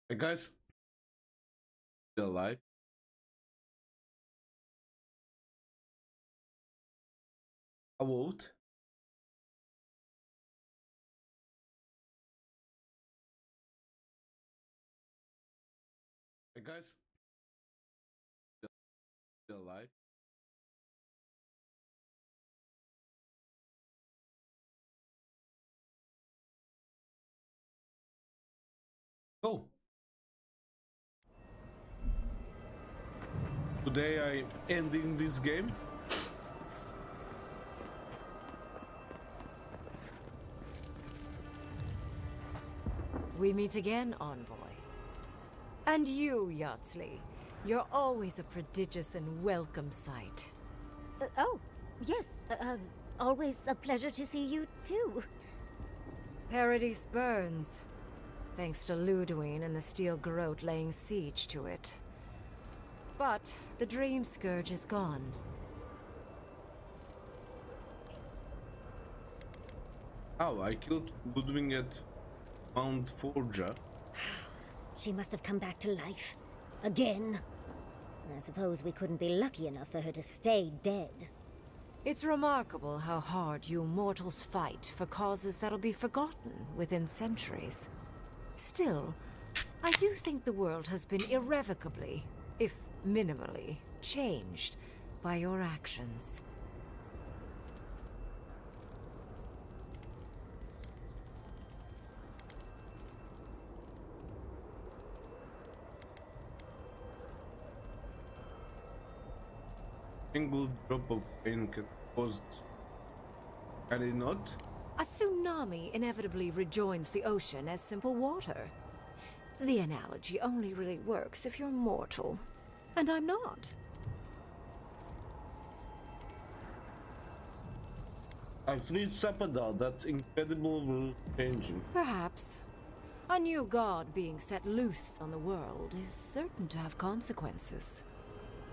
Hey guys, still alive? Avowed? Hey guys, still alive? Oh, today I'm ending this game. We meet again, Envoy. And you, Yardsley. You're always a prodigious and welcome sight. Oh, yes. Always a pleasure to see you, too. Paradise burns, thanks to Ludwine and the Steel Garrote laying siege to it. But the Dream Scourge is gone. Oh, I killed Ludwig at Mount Forja. She must have come back to life. Again. I suppose we couldn't be lucky enough for her to stay dead. It's remarkable how hard you mortals fight for causes that'll be forgotten within centuries. Still, I do think the world has been irrevocably, if minimally, changed by your actions. Single drop of rain can cause. Can it not? A tsunami inevitably rejoins the ocean as simple water. The analogy only really works if you're mortal. And I'm not. I freed Sapadal. That's incredible world changing. Perhaps. A new god being set loose on the world is certain to have consequences.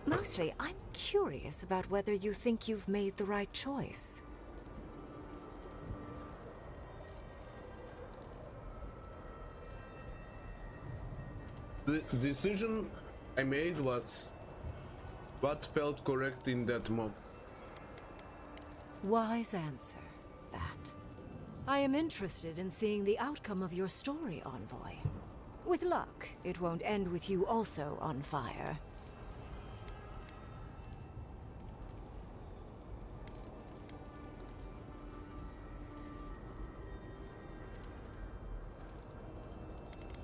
Mostly, I'm curious about whether you think you've made the right choice. The decision I made was what felt correct in that moment. Wise answer, that. I am interested in seeing the outcome of your story, Envoy. With luck, it won't end with you also on fire.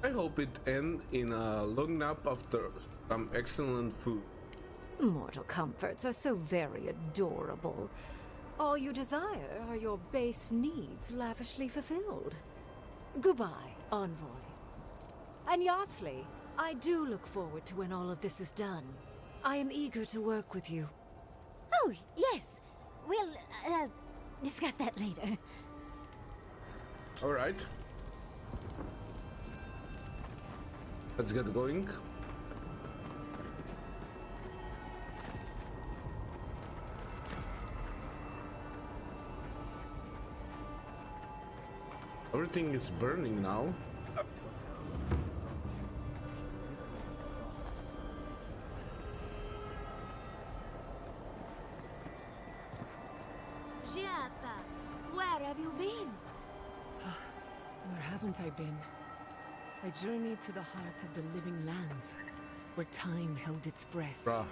I hope it ends in a long nap after some excellent food. Mortal comforts are so very adorable. All you desire are your base needs lavishly fulfilled. Goodbye, Envoy. And Yardsley, I do look forward to when all of this is done. I am eager to work with you. Oh, yes. We'll, discuss that later. Alright. Let's get going. Everything is burning now. Giata, where have you been? Where haven't I been? I journeyed to the heart of the living lands, where time held its breath, Bruh.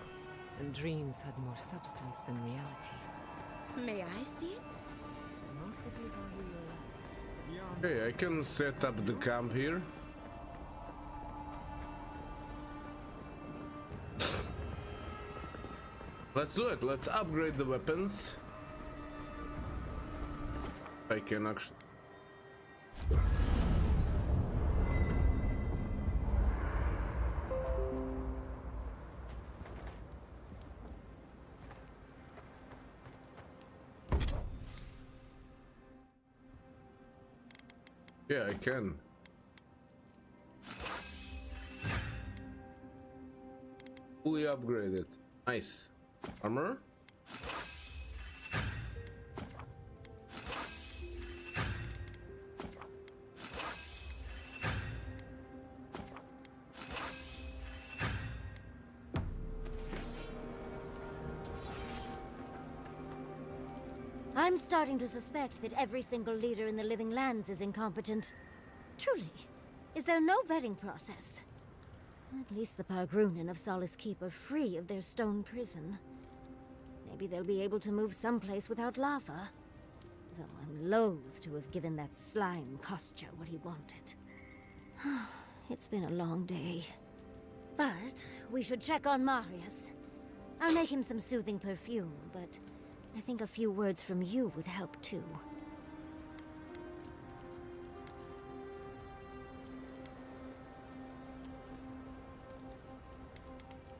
and dreams had more substance than reality. May I see it? Not if you value your life. Okay, I can set up the camp here. Let's do it. Let's upgrade the weapons. I can actually. Yeah, I can. Fully upgraded. Nice. Armor? I'm starting to suspect that every single leader in the Living Lands is incompetent. Truly, is there no vetting process? At least the Pargrunen of Solace Keep are free of their stone prison. Maybe they'll be able to move someplace without lava. Though I'm loath to have given that slime Kostya what he wanted. It's been a long day. But we should check on Marius. I'll make him some soothing perfume, but I think a few words from you would help too.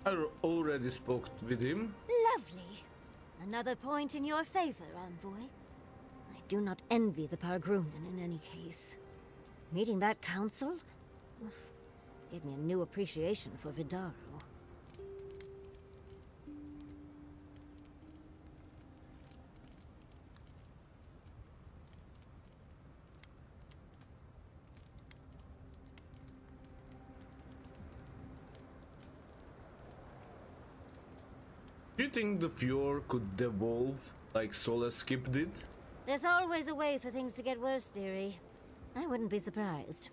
I already spoke with him. Lovely. Another point in your favor, Envoy. I do not envy the Pargrunen in any case. Meeting that council gave me a new appreciation for Vidaro. Do you think the fjord could devolve like Solace Keep did? There's always a way for things to get worse, dearie. I wouldn't be surprised.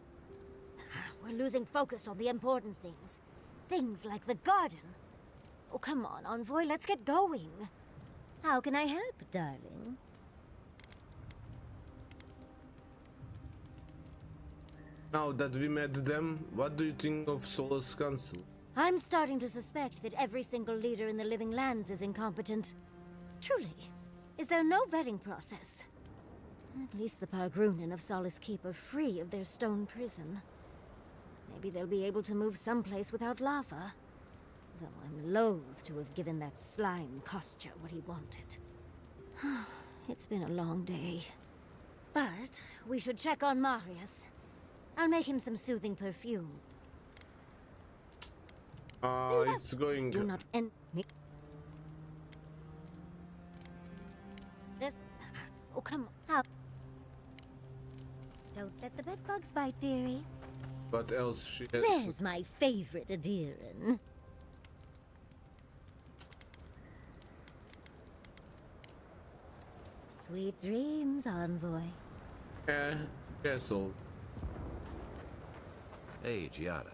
We're losing focus on the important things. Things like the garden. Oh, come on, Envoy, let's get going. How can I help, darling? Now that we met them, what do you think of Solace Council? I'm starting to suspect that every single leader in the Living Lands is incompetent. Truly, is there no vetting process? At least the Pargrunen of Solace Keep are free of their stone prison. Maybe they'll be able to move someplace without lava. Though I'm loath to have given that slime Kostya what he wanted. It's been a long day. But we should check on Marius. I'll make him some soothing perfume. It's going... Do not end me. There's... Oh, come on. Don't let the bedbugs bite, dearie. What else she has? There's my favorite Adiran. Sweet dreams, Envoy. Castle. Hey, Giada.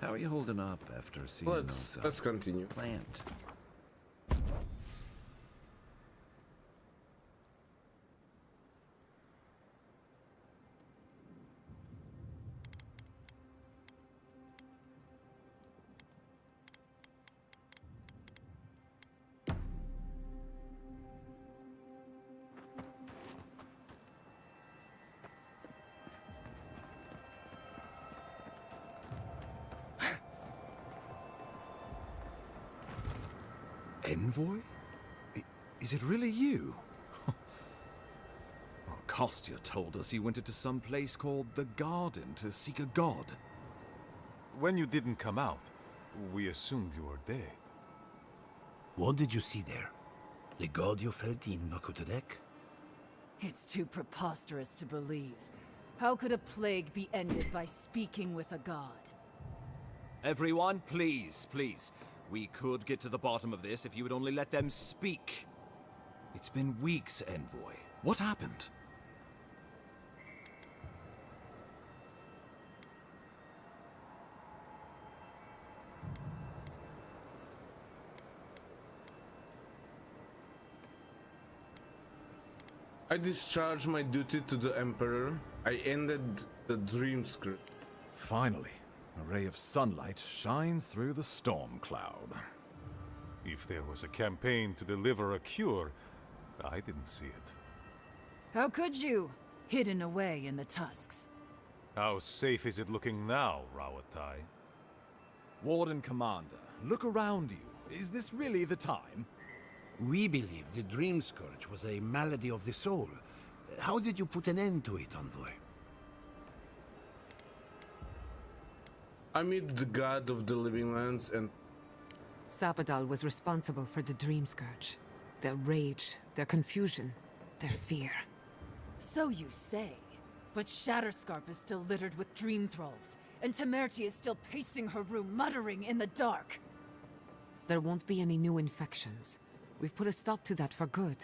How are you holding up after seeing Let's continue. plant? Envoy? Is it really you? Kostya told us he went into some place called the Garden to seek a god. When you didn't come out, we assumed you were dead. What did you see there? The god you felt in Makutadek? It's too preposterous to believe. How could a plague be ended by speaking with a god? Everyone, please, please. We could get to the bottom of this if you would only let them speak. It's been weeks, Envoy. What happened? I discharged my duty to the Emperor. I ended the dream script. Finally, a ray of sunlight shines through the storm cloud. If there was a campaign to deliver a cure, I didn't see it. How could you? Hidden away in the tusks. How safe is it looking now, Rawatai? Warden Commander, look around you. Is this really the time? We believe the dream scourge was a malady of the soul. How did you put an end to it, Envoy? I meet the god of the living lands and... Sapadal was responsible for the Dream Scourge. Their rage, their confusion, their fear. So you say. But Shatterscarp is still littered with dream thralls, and Temerty is still pacing her room, muttering in the dark. There won't be any new infections. We've put a stop to that for good.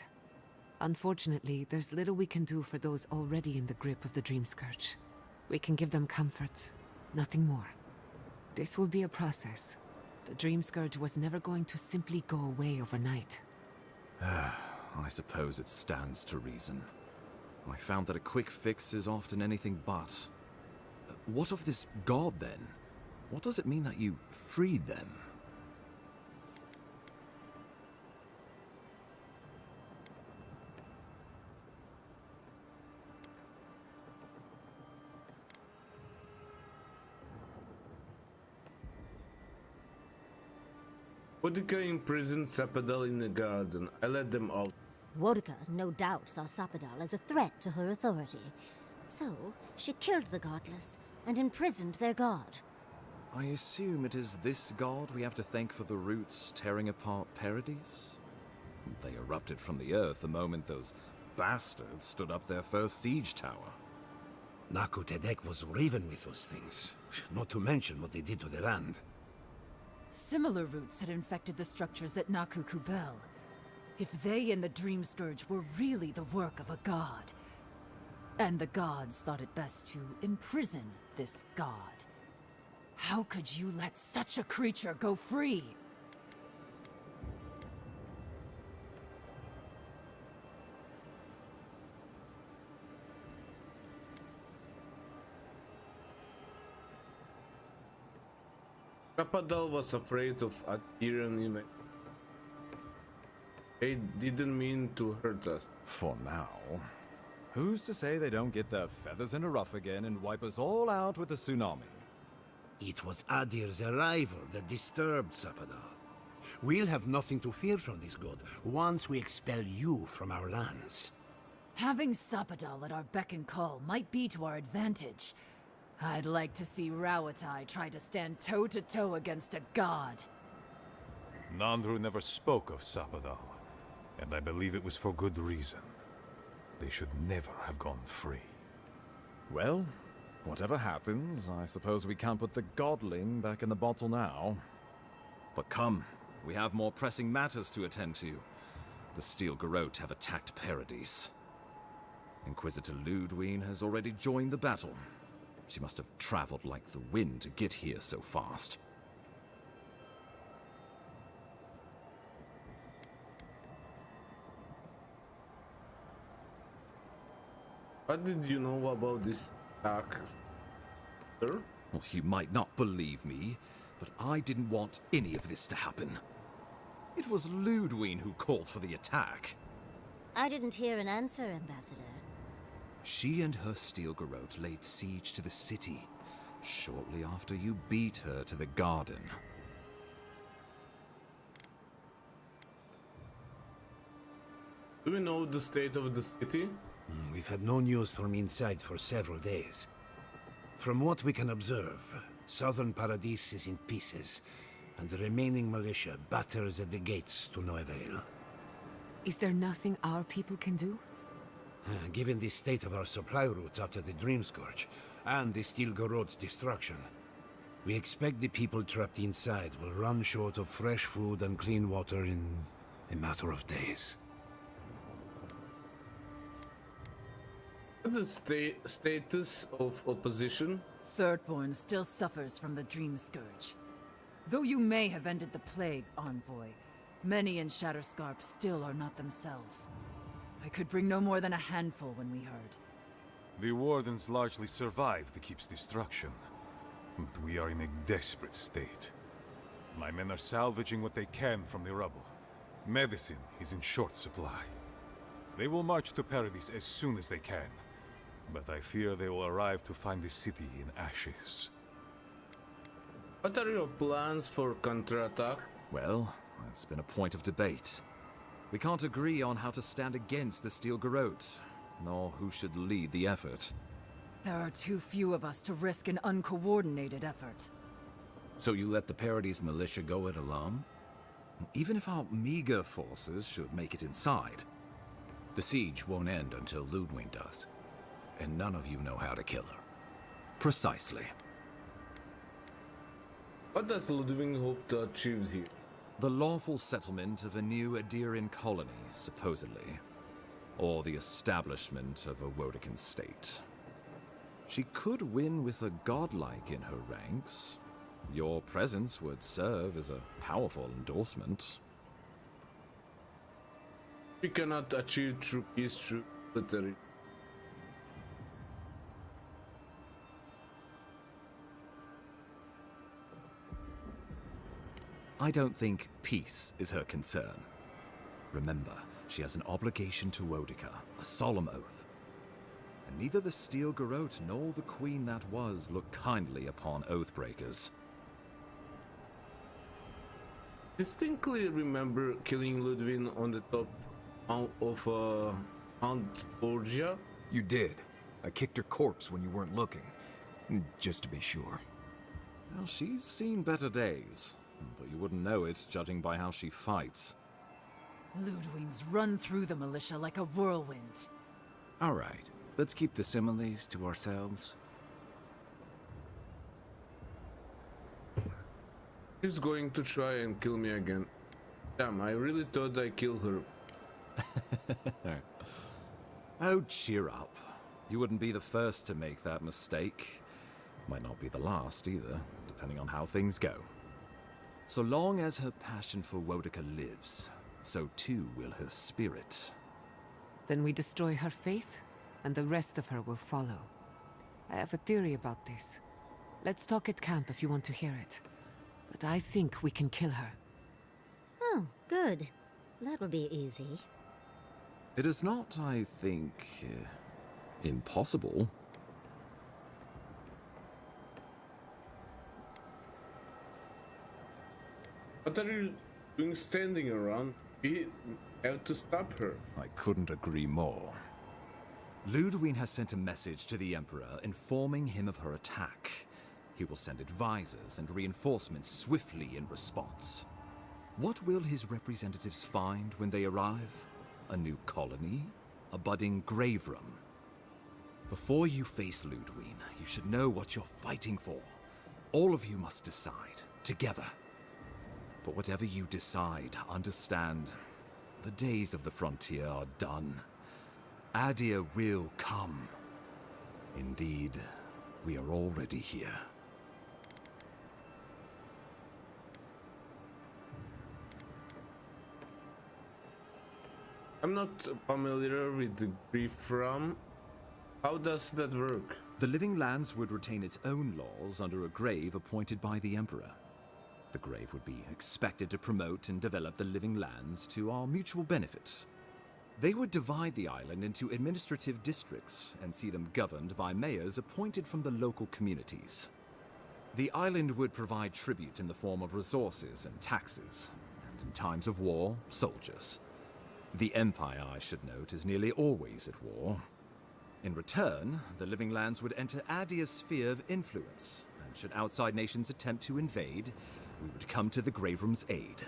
Unfortunately, there's little we can do for those already in the grip of the Dream Scourge. We can give them comfort, nothing more. This will be a process. The Dream Scourge was never going to simply go away overnight. I suppose it stands to reason. I found that a quick fix is often anything but. What of this god, then? What does it mean that you freed them? Boudica imprisoned Sapadal in the garden. I let them out. Wodka no doubt saw Sapadal as a threat to her authority. So, she killed the godless and imprisoned their god. I assume it is this god we have to thank for the roots tearing apart Paradis? They erupted from the earth the moment those bastards stood up their first siege tower. Naku Tedek was riven with those things, not to mention what they did to the land. Similar roots had infected the structures at Naku Kubel. If they and the Dream Scourge were really the work of a god, and the gods thought it best to imprison this god, how could you let such a creature go free? Sapadal was afraid of Adirian image. They didn't mean to hurt us. For now. Who's to say they don't get their feathers in a ruff again and wipe us all out with a tsunami? It was Adir's arrival that disturbed Sapadal. We'll have nothing to fear from this god once we expel you from our lands. Having Sapadal at our beck and call might be to our advantage. I'd like to see Rawatai try to stand toe-to-toe against a god. Nandru never spoke of Sapadal, and I believe it was for good reason. They should never have gone free. Well, whatever happens, I suppose we can't put the godling back in the bottle now. But come, we have more pressing matters to attend to. The Steel Garrote have attacked Paradis. Inquisitor Ludwine has already joined the battle. She must have traveled like the wind to get here so fast. What did you know about this attack, sir? Well, you might not believe me, but I didn't want any of this to happen. It was Ludwine who called for the attack. I didn't hear an answer, Ambassador. She and her Steel Garrote laid siege to the city, shortly after you beat her to the garden. Do we know the state of the city? We've had no news from inside for several days. From what we can observe, southern Paradis is in pieces, and the remaining militia batters at the gates to no avail. Is there nothing our people can do? Given the state of our supply routes after the Dream Scourge, and the Steel Garrote's destruction, we expect the people trapped inside will run short of fresh food and clean water in a matter of days. What's the status of opposition? Thirdborn still suffers from the Dream Scourge. Though you may have ended the plague, Envoy, many in Shatterscarp still are not themselves. I could bring no more than a handful when we heard. The Wardens largely survived the keep's destruction, but we are in a desperate state. My men are salvaging what they can from the rubble. Medicine is in short supply. They will march to Paradis as soon as they can, but I fear they will arrive to find the city in ashes. What are your plans for counterattack? Well, that's been a point of debate. We can't agree on how to stand against the Steel Garrote, nor who should lead the effort. There are too few of us to risk an uncoordinated effort. So you let the Paradis militia go it alone? Even if our meager forces should make it inside, the siege won't end until Ludwine does. And none of you know how to kill her. Precisely. What does Ludwig hope to achieve here? The lawful settlement of a new Adirian colony, supposedly. or the establishment of a Wodican state. She could win with a godlike in her ranks. Your presence would serve as a powerful endorsement. She cannot achieve true peace through military. I don't think peace is her concern. Remember, she has an obligation to Wodica, a solemn oath. And neither the Steel Garrote nor the queen that was look kindly upon oathbreakers. Distinctly remember killing Ludwig on the top of Mount Borgia. You did. I kicked her corpse when you weren't looking. Just to be sure. Well, she's seen better days, but you wouldn't know it judging by how she fights. Ludwig's run through the militia like a whirlwind. All right. Let's keep the similes to ourselves. She's going to try and kill me again. Damn, I really thought I killed her. Oh, cheer up. You wouldn't be the first to make that mistake. Might not be the last either, depending on how things go. So long as her passion for Wodica lives, so too will her spirit. Then we destroy her faith, and the rest of her will follow. I have a theory about this. Let's talk at camp if you want to hear it. But I think we can kill her. Oh, good. That'll be easy. It is not, I think, impossible. What are you doing standing around? We have to stop her. I couldn't agree more. Ludwig has sent a message to the Emperor informing him of her attack. He will send advisors and reinforcements swiftly in response. What will his representatives find when they arrive? A new colony? A budding grave room? Before you face Ludwig, you should know what you're fighting for. All of you must decide, together. But whatever you decide, understand, the days of the frontier are done. Adia will come. Indeed, we are already here. I'm not familiar with the grief from. How does that work? The Living Lands would retain its own laws under a grave appointed by the Emperor. The grave would be expected to promote and develop the Living Lands to our mutual benefit. They would divide the island into administrative districts and see them governed by mayors appointed from the local communities. The island would provide tribute in the form of resources and taxes, and in times of war, soldiers. The Empire, I should note, is nearly always at war. In return, the Living Lands would enter Adia's sphere of influence, and should outside nations attempt to invade, we would come to the Grave Room's aid.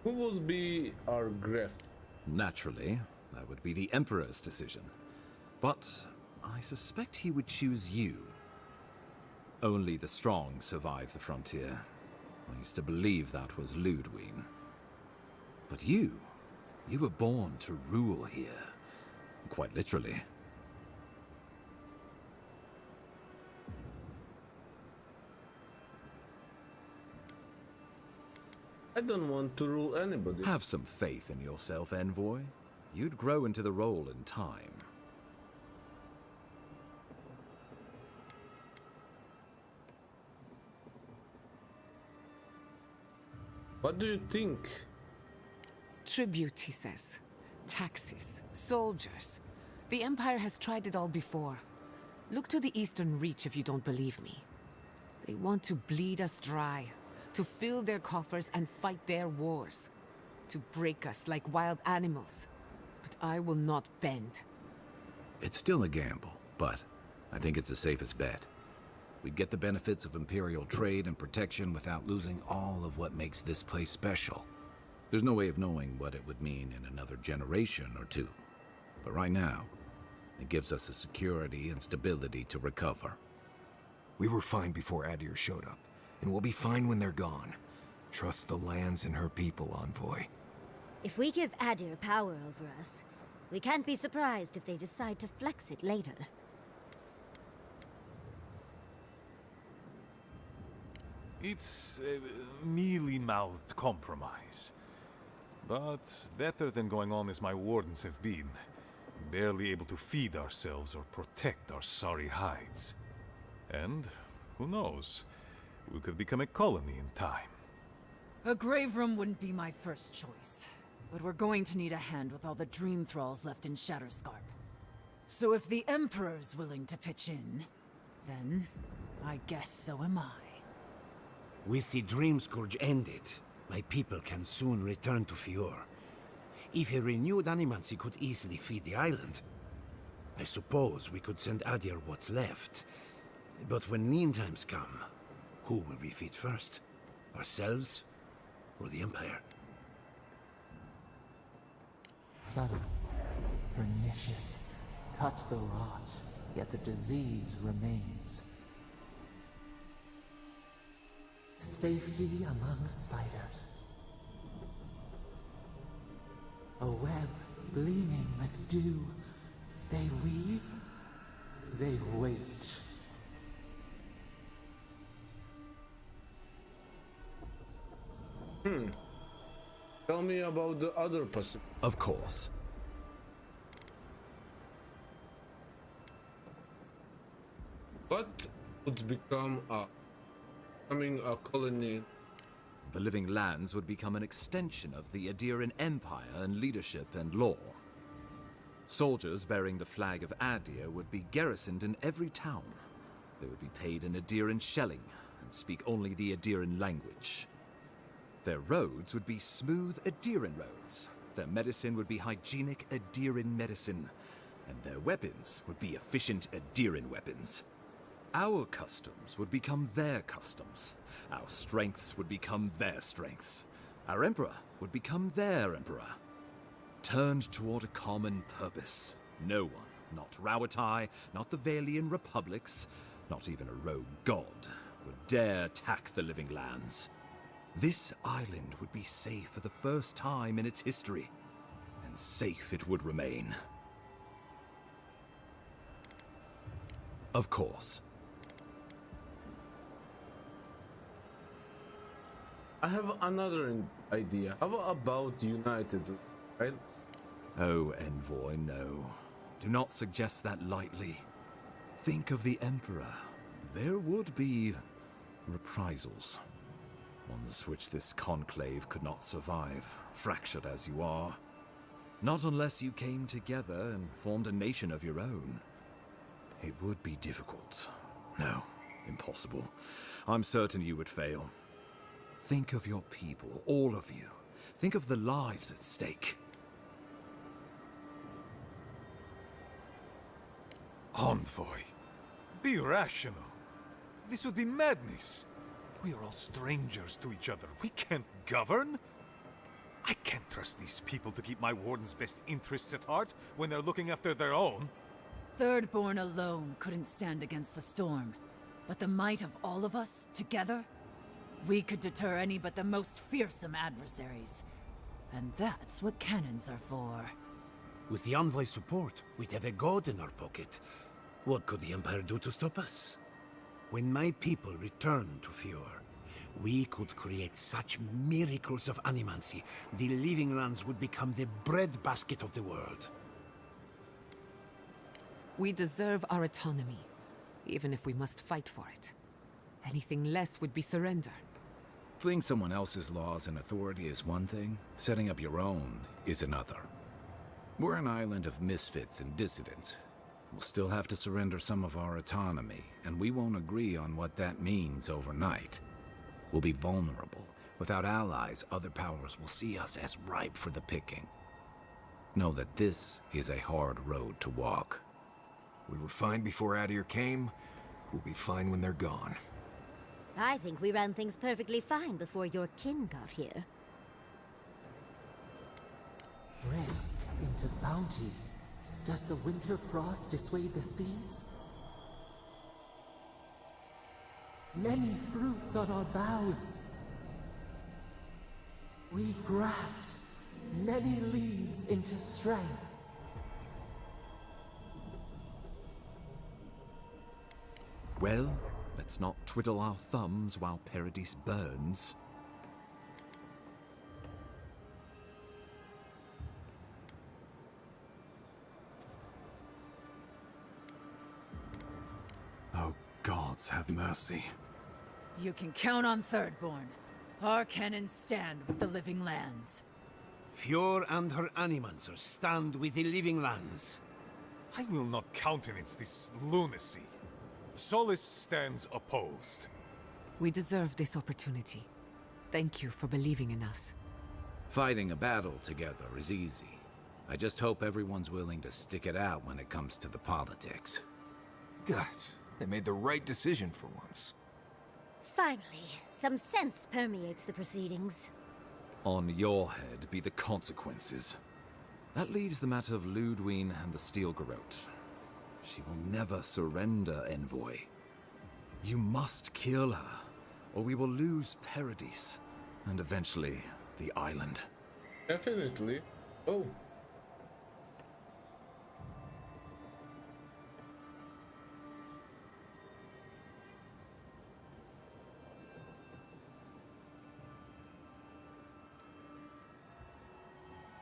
Who will be our gref? Naturally, that would be the Emperor's decision. But I suspect he would choose you. Only the strong survive the frontier. I used to believe that was Ludwig. But you were born to rule here. Quite literally. I don't want to rule anybody. Have some faith in yourself, Envoy. You'd grow into the role in time. What do you think? Tribute, he says. Taxes. Soldiers. The Empire has tried it all before. Look to the Eastern Reach if you don't believe me. They want to bleed us dry. To fill their coffers and fight their wars. To break us like wild animals. But I will not bend. It's still a gamble, but I think it's the safest bet. We'd get the benefits of Imperial trade and protection without losing all of what makes this place special. There's no way of knowing what it would mean in another generation or two. But right now, it gives us the security and stability to recover. We were fine before Adir showed up, and we'll be fine when they're gone. Trust the lands and her people, Envoy. If we give Adir power over us, we can't be surprised if they decide to flex it later. It's a mealy-mouthed compromise. But better than going on as my wardens have been. Barely able to feed ourselves or protect our sorry hides. And, who knows, we could become a colony in time. A grave room wouldn't be my first choice. But we're going to need a hand with all the dream thralls left in Shatterscarp. So if the Emperor's willing to pitch in, then I guess so am I. With the Dream Scourge ended, my people can soon return to Fior. If a renewed animancy could easily feed the island, I suppose we could send Adir what's left. But when lean times come, who will we feed first? Ourselves or the Empire? Subtle, pernicious, cut the rot, yet the disease remains. Safety among spiders. A web gleaming with dew. They weave, they wait. Tell me about the other possibility. Of course. What would becoming a colony? The Living Lands would become an extension of the Adiran Empire in leadership and law. Soldiers bearing the flag of Adir would be garrisoned in every town. They would be paid in Adiran shelling and speak only the Adiran language. Their roads would be smooth Adiran roads. Their medicine would be hygienic Adiran medicine. And their weapons would be efficient Adiran weapons. Our customs would become their customs. Our strengths would become their strengths. Our emperor would become their emperor. Turned toward a common purpose. No one, not Rauatai, not the Valian republics, not even a rogue god, would dare attack the Living Lands. This island would be safe for the first time in its history, and safe it would remain. Of course. I have another idea. How about United, right? Oh, Envoy, no. Do not suggest that lightly. Think of the Emperor. There would be reprisals. Ones which this conclave could not survive, fractured as you are. Not unless you came together and formed a nation of your own. It would be difficult. No, impossible. I'm certain you would fail. Think of your people, all of you. Think of the lives at stake. Envoy, be rational. This would be madness. We are all strangers to each other. We can't govern. I can't trust these people to keep my warden's best interests at heart when they're looking after their own. Thirdborn alone couldn't stand against the storm. But the might of all of us, together, we could deter any but the most fearsome adversaries. And that's what cannons are for. With the Envoy's support, we'd have a god in our pocket. What could the Empire do to stop us? When my people return to Fior, we could create such miracles of animancy, the Living Lands would become the breadbasket of the world. We deserve our autonomy, even if we must fight for it. Anything less would be surrender. Fleeing someone else's laws and authority is one thing, setting up your own is another. We're an island of misfits and dissidents. We'll still have to surrender some of our autonomy, and we won't agree on what that means overnight. We'll be vulnerable. Without allies, other powers will see us as ripe for the picking. Know that this is a hard road to walk. We were fine before Adir came. We'll be fine when they're gone. I think we ran things perfectly fine before your kin got here. Risk into bounty. Does the winter frost dissuade the seeds? many fruits on our boughs. We graft many leaves into strength. Well, let's not twiddle our thumbs while Paradis burns. Oh, gods have mercy. You can count on Thirdborn. Our cannons stand with the living lands. Fjord and her animancer stand with the living lands. I will not countenance this lunacy. Solis stands opposed. We deserve this opportunity. Thank you for believing in us. Fighting a battle together is easy. I just hope everyone's willing to stick it out when it comes to the politics. God, they made the right decision for once. Finally, some sense permeates the proceedings. On your head be the consequences. That leaves the matter of Ludwine and the Steel Garrote. She will never surrender, Envoy. You must kill her, or we will lose Paradis, and eventually the island. Definitely. Oh.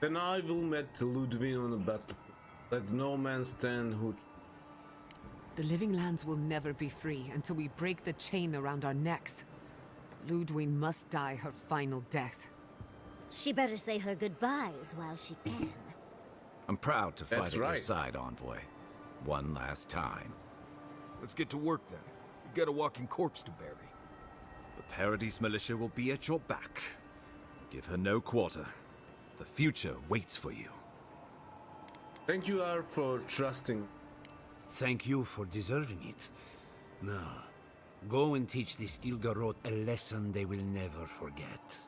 Then I will meet Ludwig on the battlefield. Let no man stand who... The living lands will never be free until we break the chain around our necks. Ludwig must die her final death. She better say her goodbyes while she can. I'm proud to fight That's at your right. side, Envoy. One last time. Let's get to work then. We've got a walking corpse to bury. The Paradis militia will be at your back. Give her no quarter. The future waits for you. Thank you, R, for trusting. Thank you for deserving it. Now, go and teach the Steel Garrote a lesson they will never forget.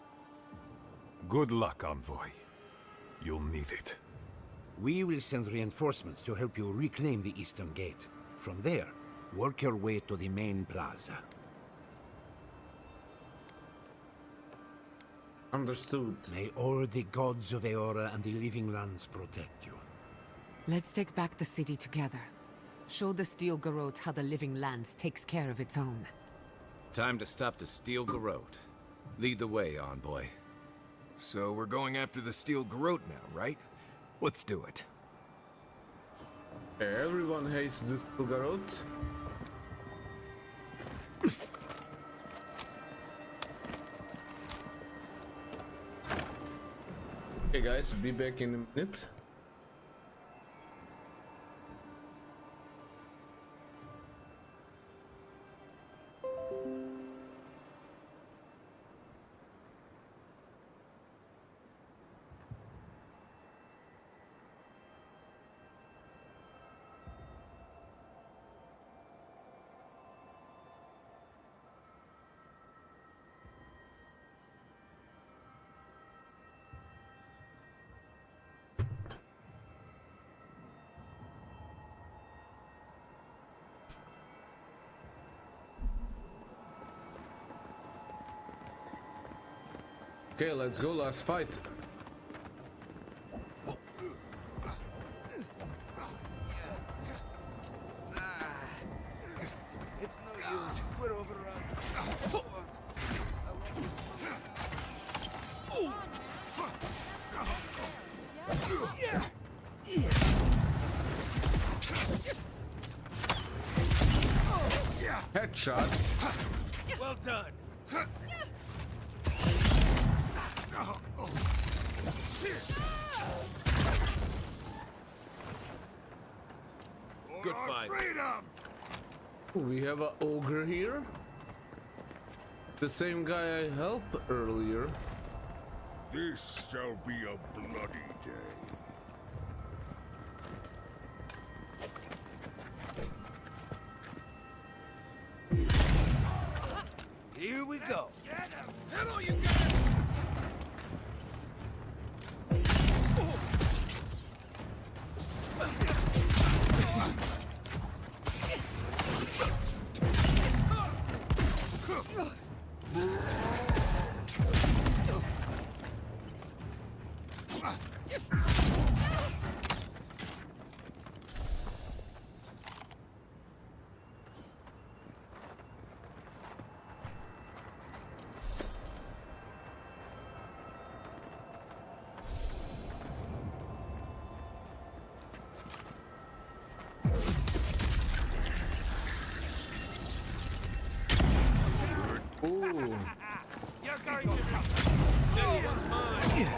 Good luck, Envoy. You'll need it. We will send reinforcements to help you reclaim the Eastern Gate. From there, work your way to the main plaza. Understood. May all the gods of Eora and the living lands protect you. Let's take back the city together. Show the Steel Garrote how the living lands takes care of its own. Time to stop the Steel Garrote. Lead the way, Envoy. So we're going after the Steel Garrote now, right? Let's do it. Everyone hates the Steel Garrote. Hey guys, be back in a minute. Okay, let's go, last fight. It's no use. We're overrun. Headshot. Well done. Good fight. We have an ogre here. The same guy I helped earlier. This shall be a bloody day. Here we go. Settle you guys! Ooh. You're going to this one's mine.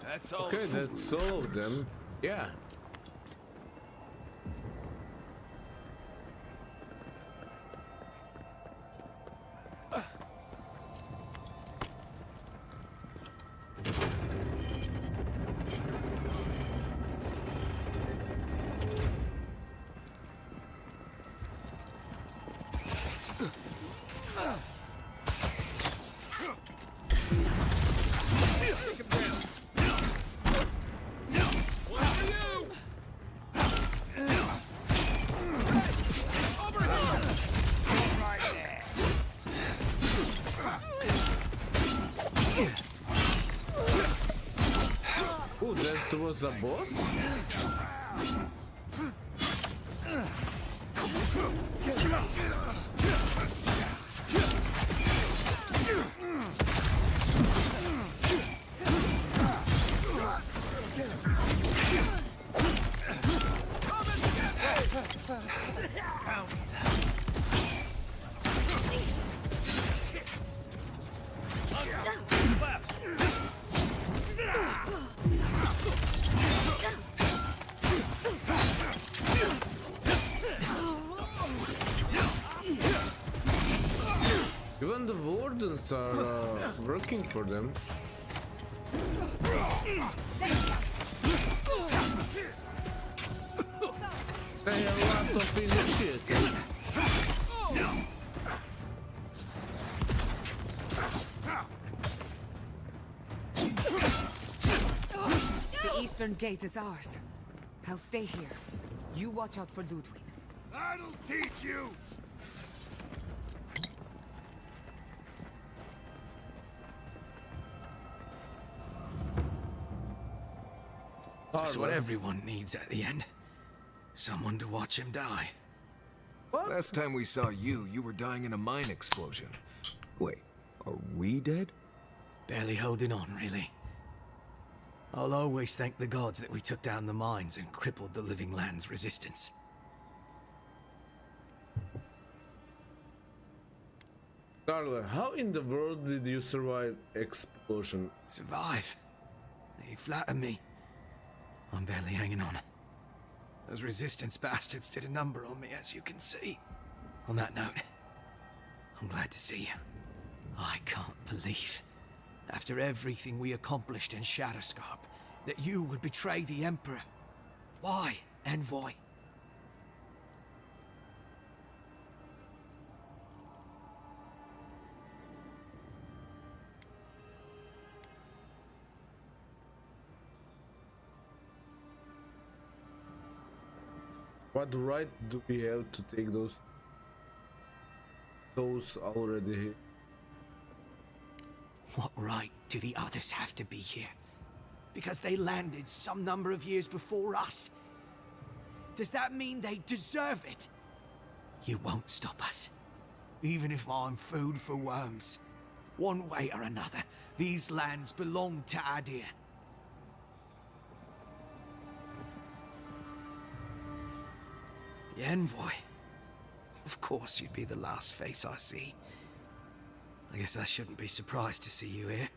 That's all. Okay, that's all of them. Yeah. Oh, that was a boss? Even the wardens are working for them. They have a lot of initiatives. The eastern gate is ours. I'll stay here. You watch out for Ludwig. That'll teach you! That's what everyone needs at the end. Someone to watch him die. What? Last time we saw you, you were dying in a mine explosion. Wait, are we dead? Barely holding on, really. I'll always thank the gods that we took down the mines and crippled the Living Land's resistance. Carla, how in the world did you survive explosion? Survive? They flatter me. I'm barely hanging on. Those resistance bastards did a number on me, as you can see. On that note, I'm glad to see you. I can't believe, after everything we accomplished in Shatterscarp, that you would betray the Emperor. Why, Envoy? What right do we have to take those already here? What right do the others have to be here? Because they landed some number of years before us? Does that mean they deserve it? You won't stop us. Even if I'm food for worms. One way or another, these lands belong to Adir. The Envoy? Of course you'd be the last face I see. I guess I shouldn't be surprised to see you here.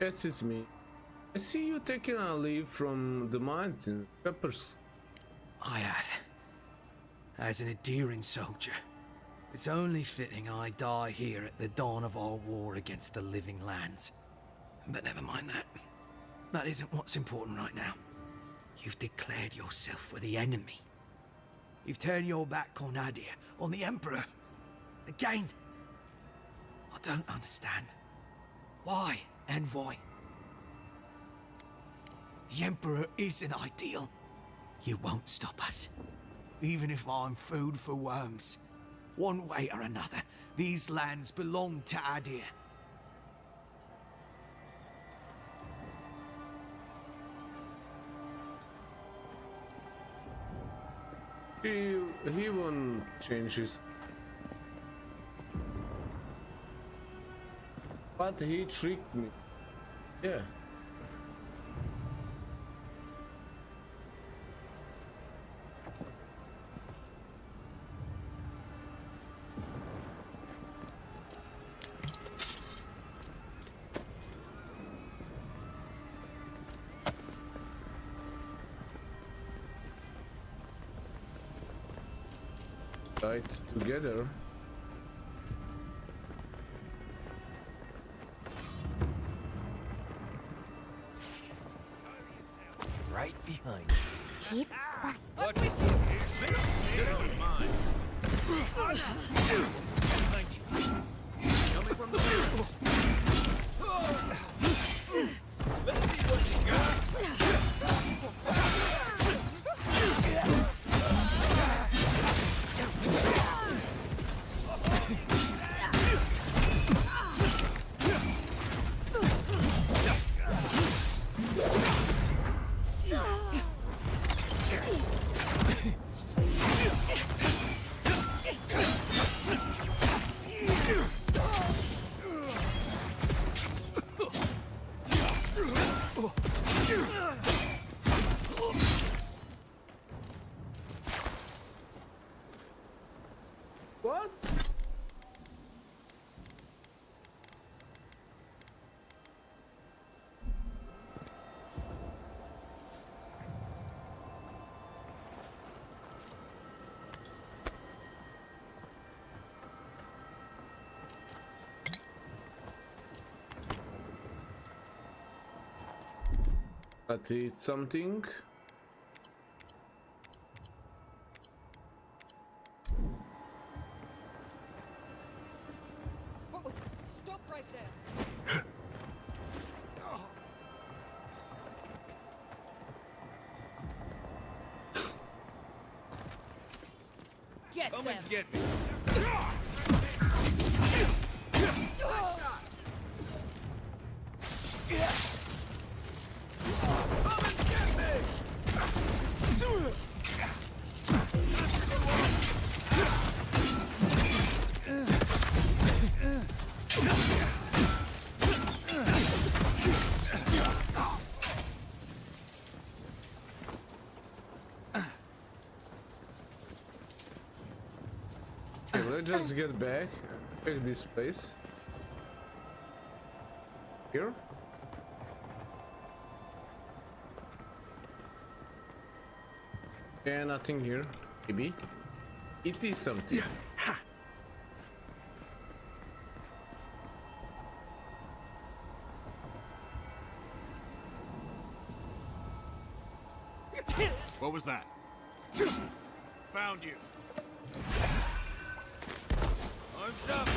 Yes, it's me. I see you taking a leave from the mines in Peppers. I have. As an endearing soldier, it's only fitting I die here at the dawn of our war against the Living Lands. But never mind that. That isn't what's important right now. You've declared yourself for the enemy. You've turned your back on Adir, on the Emperor. Again. I don't understand. Why, Envoy? The Emperor is an ideal. You won't stop us. Even if I'm food for worms. One way or another, these lands belong to Adir. He won't change his. But he tricked me. Yeah. Right together. Right behind you. Keep quiet. What is it? This one's mine. Behind you. Coming from the middle. Let's see what you got. What? But it's something. What was that? Stop right there. Come and get me. Okay, let's just get back. Check this place. Here. Yeah, nothing here. Maybe. It is something. What was that? Found you. Arms up.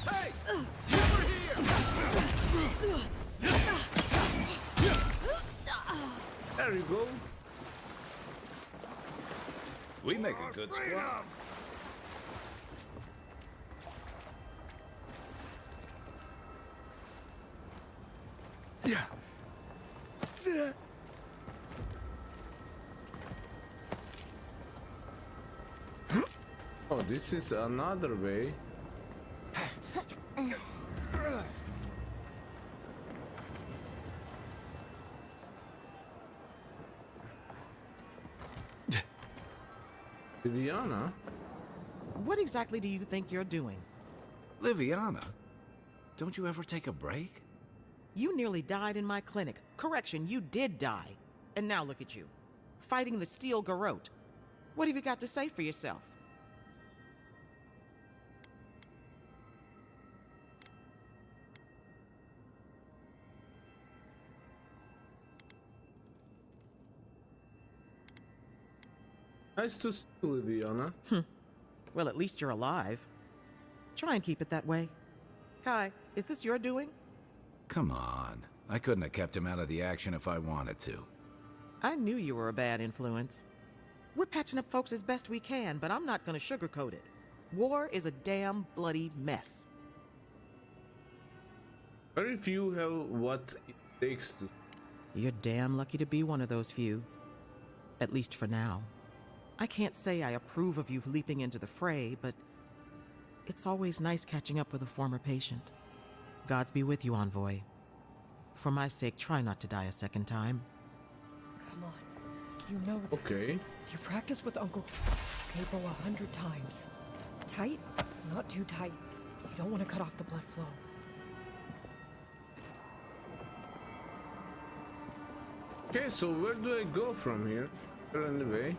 Hey! Over here! There you go. We make a good squad. Oh, this is another way. Viviana? What exactly do you think you're doing? Liviana, don't you ever take a break? You nearly died in my clinic. Correction, you did die. And now look at you, fighting the Steel Garrote. What have you got to say for yourself? Nice to see you, Liviana. Well, at least you're alive. Try and keep it that way. Kai, is this your doing? Come on. I couldn't have kept him out of the action if I wanted to. I knew you were a bad influence. We're patching up folks as best we can, but I'm not gonna sugarcoat it. War is a damn bloody mess. Very few have what it takes to. You're damn lucky to be one of those few. At least for now. I can't say I approve of you leaping into the fray, but it's always nice catching up with a former patient. Gods be with you, Envoy. For my sake, try not to die a second time. Come on. You know this. Okay. You practiced with Uncle Capo 100 times. Tight? Not too tight. You don't want to cut off the blood flow. Okay, so where do I go from here? Anyway.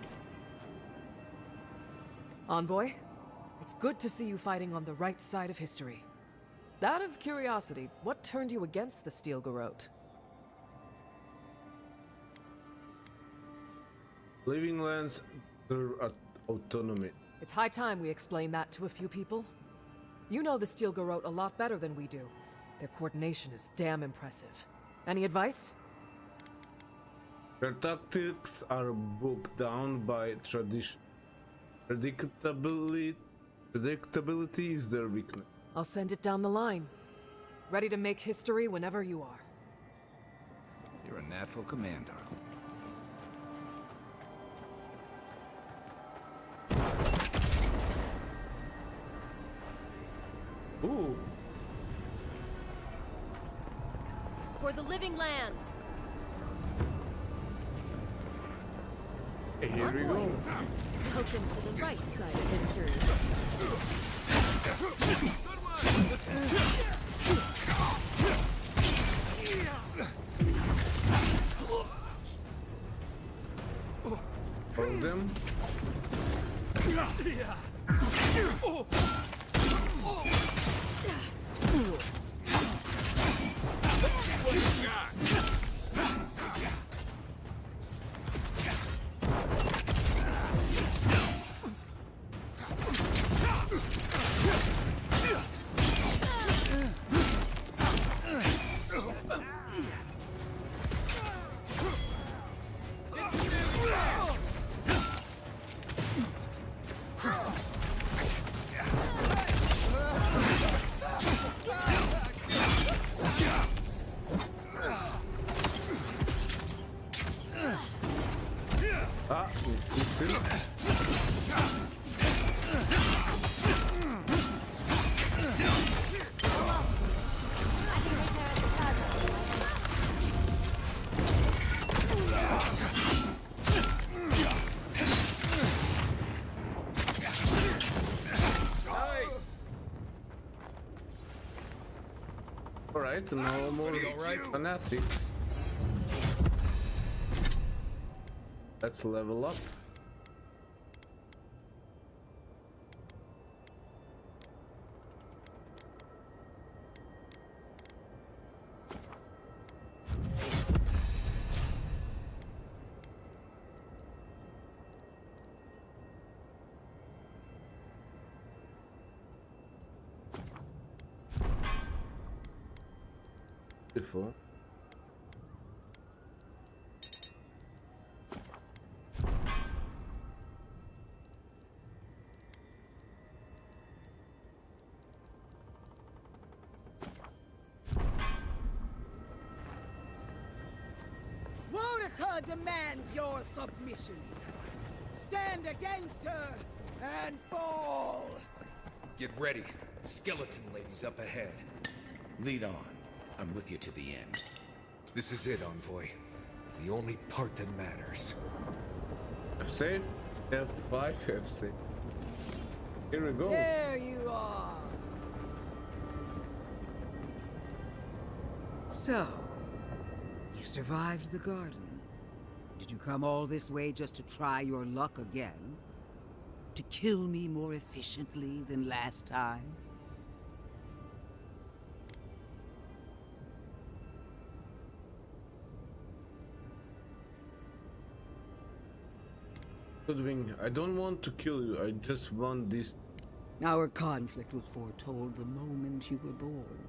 Envoy, it's good to see you fighting on the right side of history. Out of curiosity, what turned you against the Steel Garrote? Living lands, their autonomy. It's high time we explain that to a few people. You know the Steel Garrote a lot better than we do. Their coordination is damn impressive. Any advice? Their tactics are bogged down by tradition. Predictability is their weakness. I'll send it down the line. Ready to make history whenever you are. You're a natural commander. Ooh. For the living lands. Here we go. Welcome to the right side of history. Hold them. Listen. Alright, no more fanatics. Let's level up. Beautiful. Monica demands your submission. Stand against her and fall. Get ready. Skeleton ladies up ahead. Lead on. I'm with you to the end. This is it, Envoy. The only part that matters. F-save, F5, F-save. Here we go. There you are. So, you survived the garden. Did you come all this way just to try your luck again? To kill me more efficiently than last time? Ludwig, I don't want to kill you, I just want this. Our conflict was foretold the moment you were born.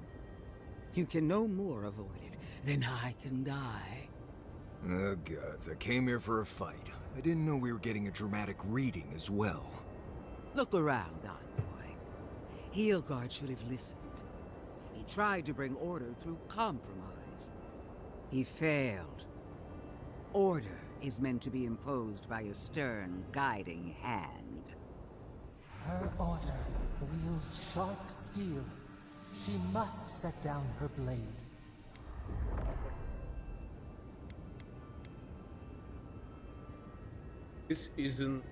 You can no more avoid it than I can die. Oh, gods, I came here for a fight. I didn't know we were getting a dramatic reading as well. Look around, Envoy. Heelguard should have listened. He tried to bring order through compromise. He failed. Order is meant to be imposed by a stern, guiding hand. Her order wields sharp steel. She must set down her blade. This isn't...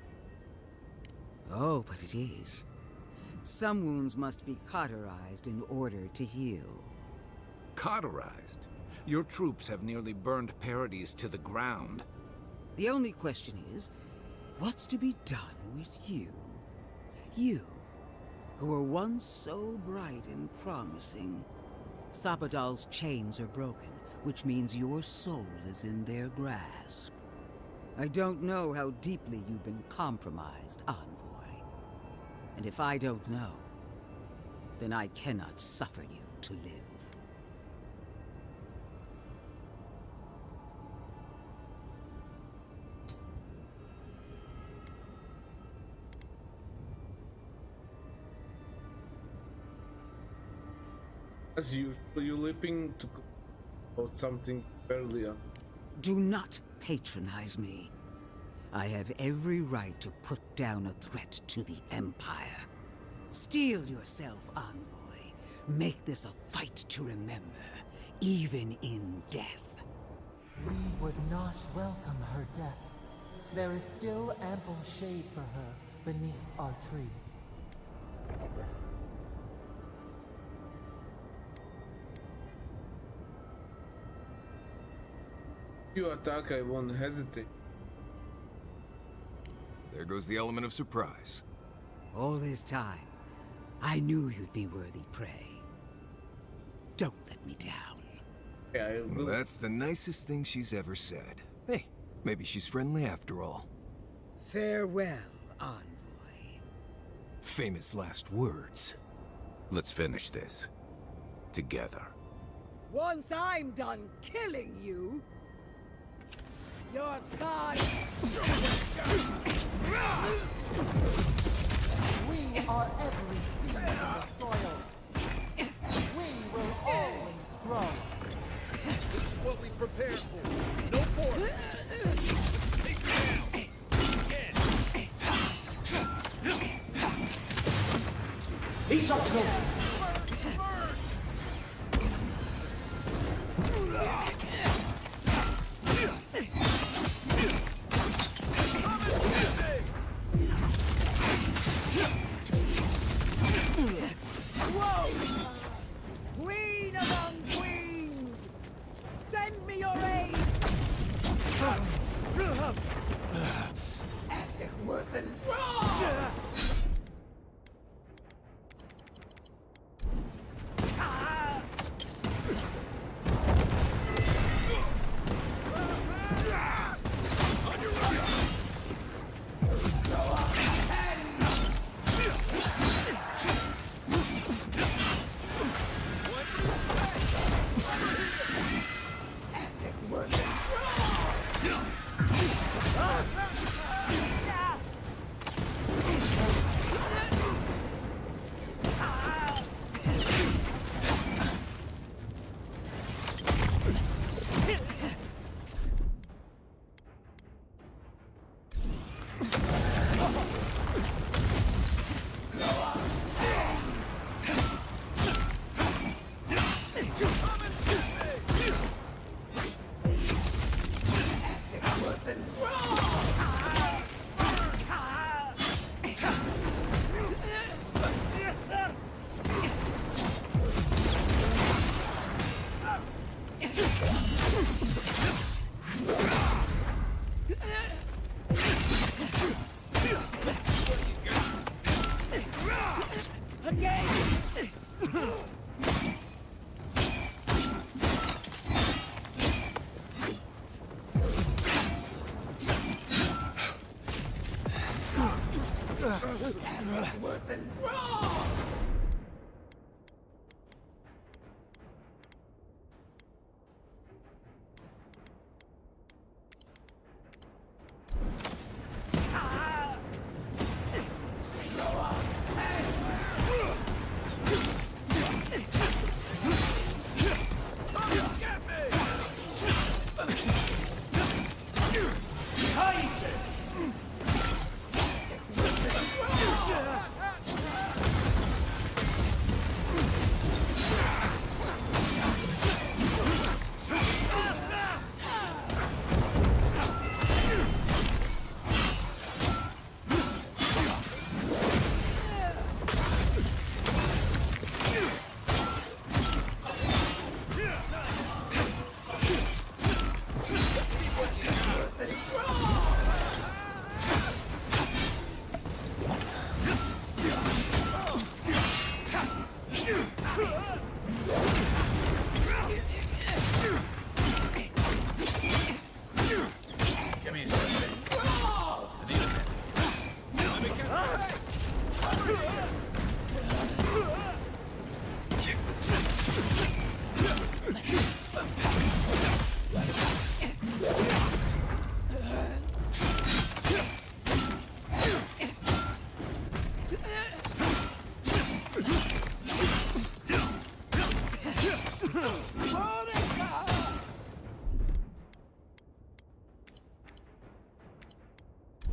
Oh, but it is. Some wounds must be cauterized in order to heal. Cauterized? Your troops have nearly burned Paradis to the ground. The only question is, what's to be done with you? You, who were once so bright and promising. Sapadal's chains are broken, which means your soul is in their grasp. I don't know how deeply you've been compromised, Envoy. And if I don't know, then I cannot suffer you to live. As usual, you leaping to about something earlier. Do not patronize me. I have every right to put down a threat to the Empire. Steel yourself, Envoy. Make this a fight to remember, even in death. We would not welcome her death. There is still ample shade for her beneath our tree. If you attack, I won't hesitate. There goes the element of surprise. All this time, I knew you'd be worthy prey. Don't let me down. Yeah, well, that's the nicest thing she's ever said. Hey, maybe she's friendly after all. Farewell, Envoy. Famous last words. Let's finish this. Together. Once I'm done killing you, your god... We are every seed in the soil. We will always grow. This is what we prepared for. No port. Take me down. He's up so. Whoa! Queen among queens! Send me your aid! Ethic worth and wrong! innocent wrong!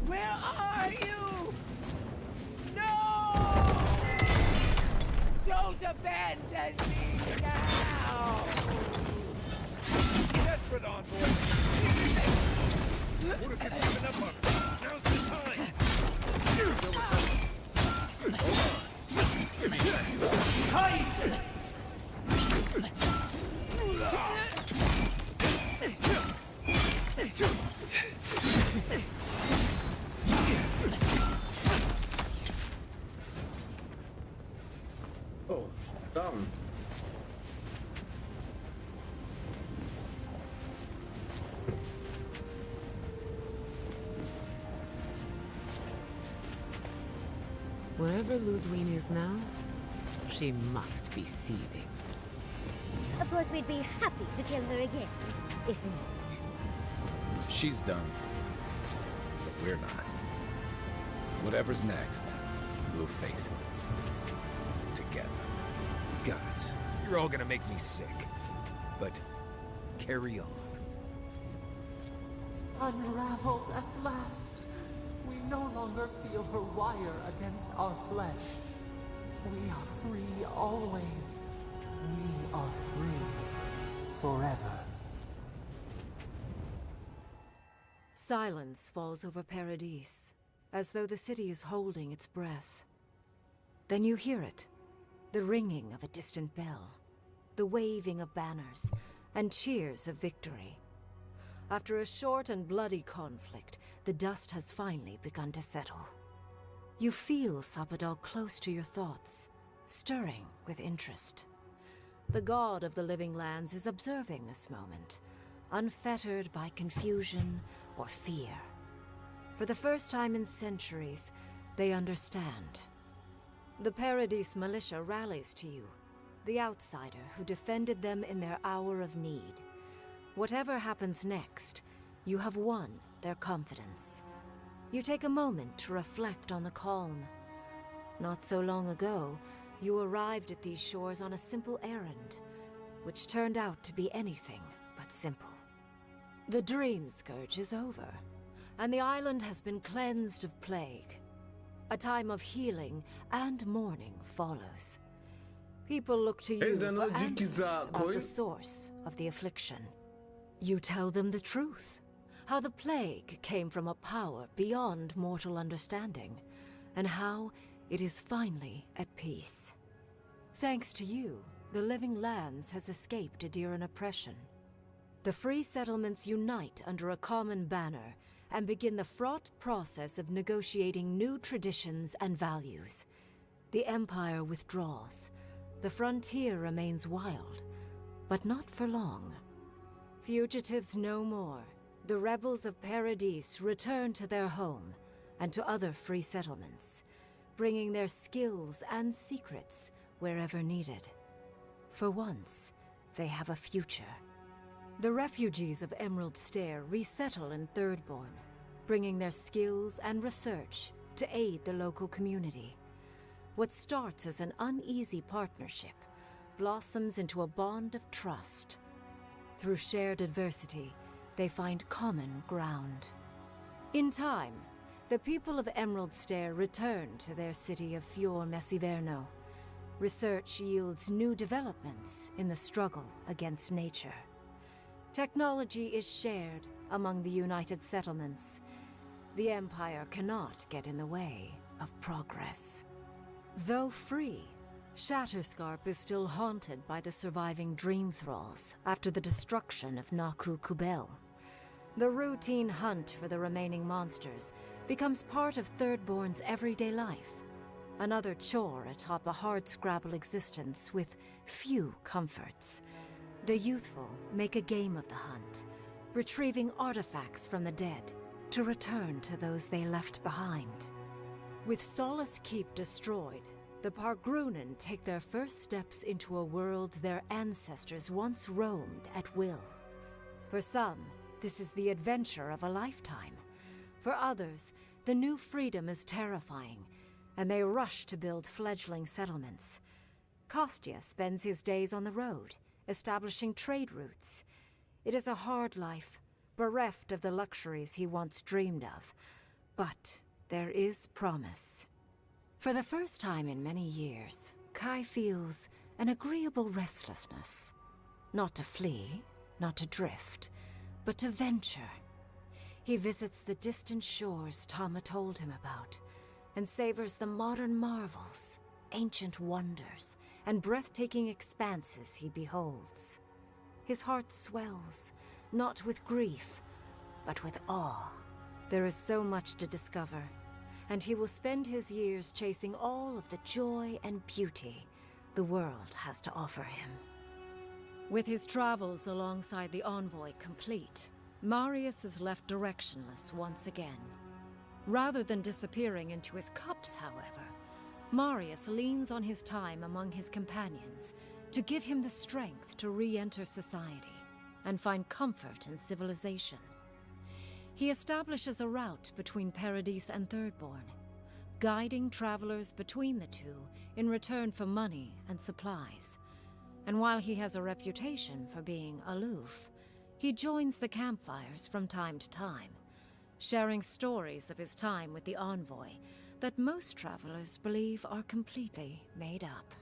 Where are you? No! Don't abandon me now! Desperate envoy! What if you've given up on me? Now's the time! Hold on. Give me that. Kaiser! Oh, down. Wherever Ludwig is now, she must be seething. Of course, we'd be happy to kill her again, if needed. She's done. But we're not. Whatever's next, we'll face it. Together. Gods, you're all gonna make me sick. But carry on. Unraveled at last. We no longer feel her wire against our flesh. We are free always. We are free forever. Silence falls over Paradis, as though the city is holding its breath. Then you hear it, the ringing of a distant bell, the waving of banners, and cheers of victory. After a short and bloody conflict, the dust has finally begun to settle. You feel Sapadal close to your thoughts, stirring with interest. The god of the living lands is observing this moment, unfettered by confusion or fear. For the first time in centuries, they understand. The Paradis militia rallies to you, the outsider who defended them in their hour of need. Whatever happens next, you have won their confidence. You take a moment to reflect on the calm. Not so long ago, you arrived at these shores on a simple errand, which turned out to be anything but simple. The Dream Scourge is over, and the island has been cleansed of plague. A time of healing and mourning follows. People look to you for answers about the source of the affliction. You tell them the truth, how the plague came from a power beyond mortal understanding, and how it is finally at peace. Thanks to you, the Living Lands has escaped Adiran oppression. The free settlements unite under a common banner and begin the fraught process of negotiating new traditions and values. The Empire withdraws. The frontier remains wild, but not for long. Fugitives no more. The rebels of Paradis return to their home and to other free settlements. bringing their skills and secrets wherever needed. For once, they have a future. The refugees of Emerald Stair resettle in Thirdborn, bringing their skills and research to aid the local community. What starts as an uneasy partnership blossoms into a bond of trust. Through shared adversity, they find common ground. In time, the people of Emerald Stair return to their city of Fior Messiverno. Research yields new developments in the struggle against nature. Technology is shared among the United Settlements. The Empire cannot get in the way of progress. Though free, Shatterscarp is still haunted by the surviving Dream Thralls after the destruction of Naku Kubel. The routine hunt for the remaining monsters becomes part of Thirdborn's everyday life, another chore atop a hardscrabble existence with few comforts. The youthful make a game of the hunt, retrieving artifacts from the dead to return to those they left behind. With Solace Keep destroyed, the Pargrunen take their first steps into a world their ancestors once roamed at will. For some, this is the adventure of a lifetime. For others, the new freedom is terrifying, and they rush to build fledgling settlements. Kostya spends his days on the road, establishing trade routes. It is a hard life, bereft of the luxuries he once dreamed of. But there is promise. For the first time in many years, Kai feels an agreeable restlessness. Not to flee, not to drift, but to venture. He visits the distant shores Tama told him about, and savors the modern marvels, ancient wonders, and breathtaking expanses he beholds. His heart swells, not with grief, but with awe. There is so much to discover, and he will spend his years chasing all of the joy and beauty the world has to offer him. With his travels alongside the envoy complete, Marius is left directionless once again. Rather than disappearing into his cups, however, Marius leans on his time among his companions to give him the strength to re-enter society and find comfort in civilization. He establishes a route between Paradise and Thirdborn, guiding travelers between the two in return for money and supplies. And while he has a reputation for being aloof, he joins the campfires from time to time, sharing stories of his time with the envoy that most travelers believe are completely made up.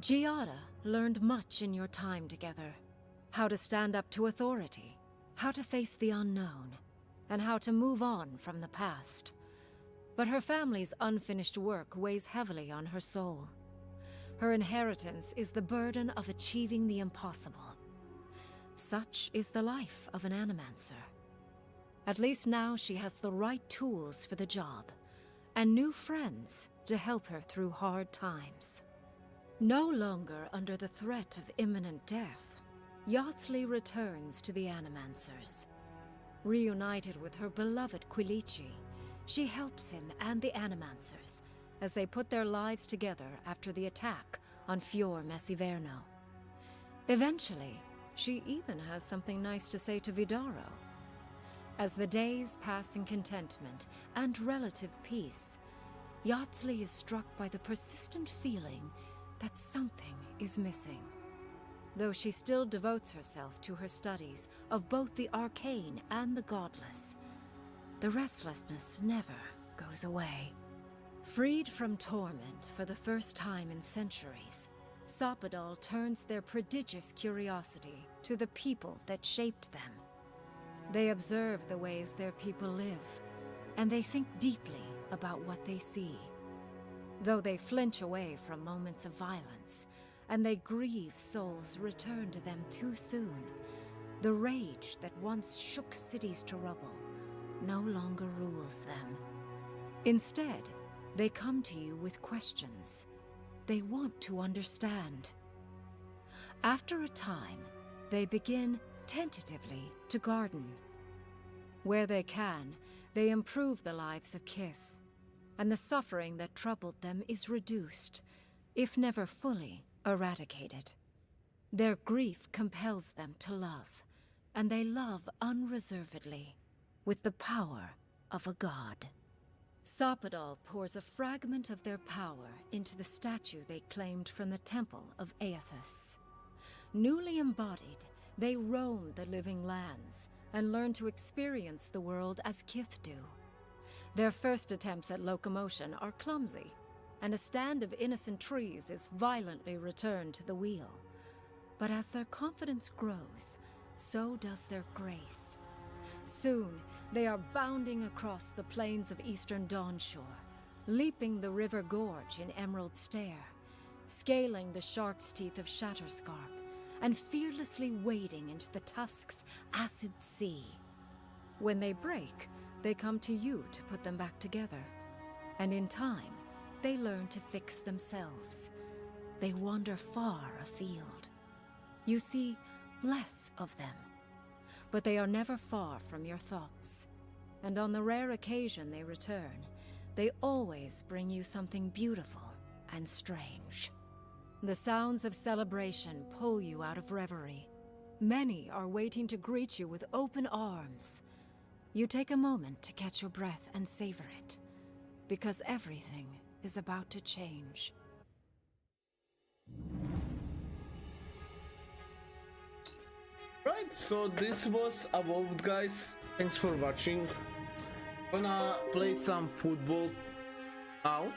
Giada learned much in your time together. How to stand up to authority, how to face the unknown, and how to move on from the past. But her family's unfinished work weighs heavily on her soul. Her inheritance is the burden of achieving the impossible. Such is the life of an animancer. At least now she has the right tools for the job, and new friends to help her through hard times. No longer under the threat of imminent death, Yatsley returns to the Animancers. Reunited with her beloved Quilici, she helps him and the Animancers as they put their lives together after the attack on Fior Messiverno. Eventually, she even has something nice to say to Vidaro. As the days pass in contentment and relative peace, Yatsley is struck by the persistent feeling that something is missing. Though she still devotes herself to her studies of both the arcane and the godless, the restlessness never goes away. Freed from torment for the first time in centuries, Sopadal turns their prodigious curiosity to the people that shaped them. They observe the ways their people live, and they think deeply about what they see. Though they flinch away from moments of violence, and they grieve souls returned to them too soon, the rage that once shook cities to rubble no longer rules them. Instead, they come to you with questions. They want to understand. After a time, they begin tentatively to garden. Where they can, they improve the lives of Kith. and the suffering that troubled them is reduced, if never fully eradicated. Their grief compels them to love, and they love unreservedly, with the power of a god. Sopadal pours a fragment of their power into the statue they claimed from the temple of Aethys. Newly embodied, they roam the living lands and learn to experience the world as Kith do. Their first attempts at locomotion are clumsy, and a stand of innocent trees is violently returned to the wheel. But as their confidence grows, so does their grace. Soon, they are bounding across the plains of eastern Dawnshore, leaping the river gorge in Emerald Stair, scaling the shark's teeth of Shatterscarp, and fearlessly wading into the Tusk's acid sea. When they break, they come to you to put them back together. And in time, they learn to fix themselves. They wander far afield. You see less of them, but they are never far from your thoughts. And on the rare occasion they return, they always bring you something beautiful and strange. The sounds of celebration pull you out of reverie. Many are waiting to greet you with open arms. You take a moment to catch your breath and savor it, because everything is about to change. Right, so this was Avowed, guys. Thanks for watching. Gonna play some football now.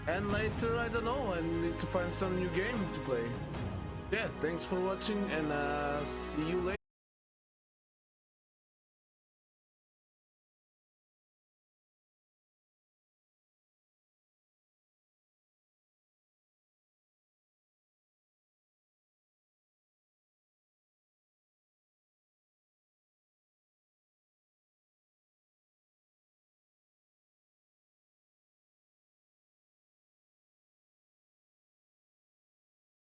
And later, I don't know, I need to find some new game to play. Yeah, thanks for watching, and see you later.